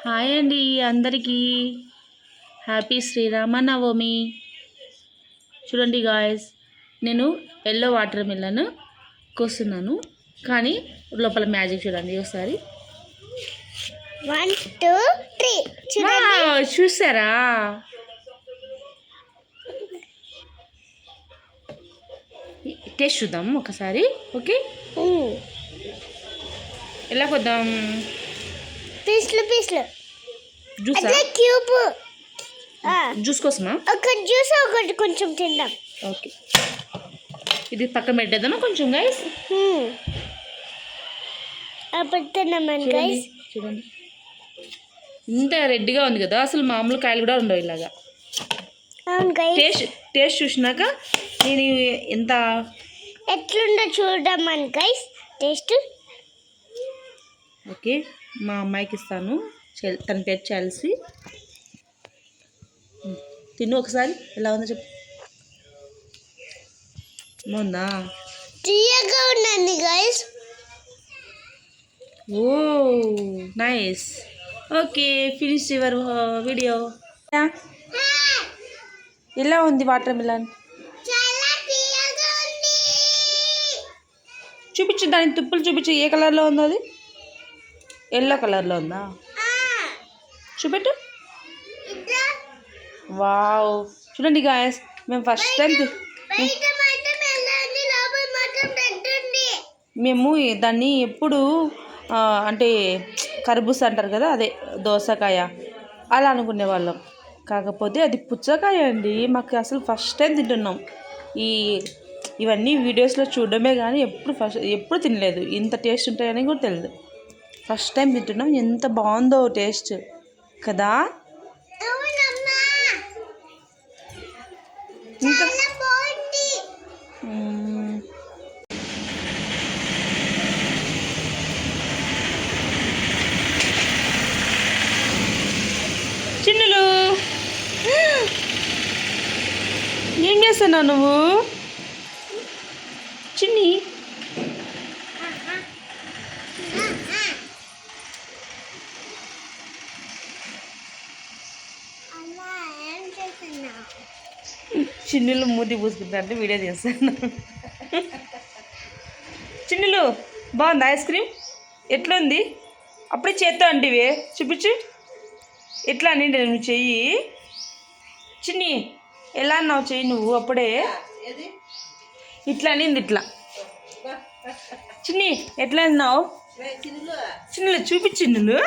Hi అండి అందరికీ happy Sri Rama Navami. చూడండి గాయస్, నేను ఎల్లో వాటర్ మిలన్ కోస్తున్నాను, కానీ లోపల మ్యాజిక్ చూడండి ఒకసారి. 1 2 3 చూసారా? టేస్ట్ చూద్దాం ఒకసారి. ఓకే, ఎలా కొద్దాం? పీస్లు జ్యూస్ క్యూబ్ జ్యూస్ కోసమా? ఒక జ్యూస్ ఒకటి కొంచెం తిందాం. ఓకే, ఇది పక్కన పెట్టేద్దామా కొంచెం గైస్? పెడుతున్నాం గైస్. చూడండి, ఇంత రెడ్గా ఉంది కదా, అసలు మామూలు కాయలు కూడా ఉండవు ఇలాగా. అవును గైస్, టేస్ట్ చూసినాక నేను ఎంత ఎట్లుందో చూద్దామని గైస్ టేస్ట్. ఓకే, మా అమ్మాయికి ఇస్తాను, తన పేరు చాల్సి. తిను ఒకసారి, ఎలా ఉందో చెప్పు. బాగుందా? తీయగా ఉందండి guys. Oh nice. Okay, finish your video. ఎలా ఉంది వాటర్ మిలన్? చూపించు, దాని తుప్పులు చూపించు. ఏ కలర్లో ఉందో అది? ఎల్లో కలర్లో ఉందా? చూపెట్టు. వావ్, చూడండి గాయస్, మేము ఫస్ట్ టైం మేము దాన్ని ఎప్పుడు అంటే కర్బూజ అంటారు కదా, అదే దోసకాయ అలా అనుకునే వాళ్ళం. కాకపోతే అది పుచ్చకాయ అండి. మాకు అసలు ఫస్ట్ టైం తింటున్నాం. ఇవన్నీ వీడియోస్లో చూడడమే కానీ ఎప్పుడు తినలేదు. ఇంత టేస్ట్ ఉంటాయని కూడా తెలియదు. ఫస్ట్ టైం తింటున్నాం. ఎంత బాగుందో టేస్ట్ కదా. ఇంకా చిన్నులు, ఏం చేస్తున్నావు నువ్వు? చిన్ని, చిన్నులు మూతి పూసుకుంటారంటే వీడియో చేస్తాను. చిన్నులు, బాగుంది ఐస్ క్రీమ్? ఎట్లుంది? అప్పుడే చేత్తో అంటివే, చూపించు. ఎట్లా అని నువ్వు చెయ్యి. చిన్ని, ఎలా అన్నావు చెయ్యి నువ్వు? అప్పుడే ఇట్లా అనింది. ఇట్లా చిన్ని, ఎట్లా అన్నావు? చిన్నులు చూపించి. చిన్నులు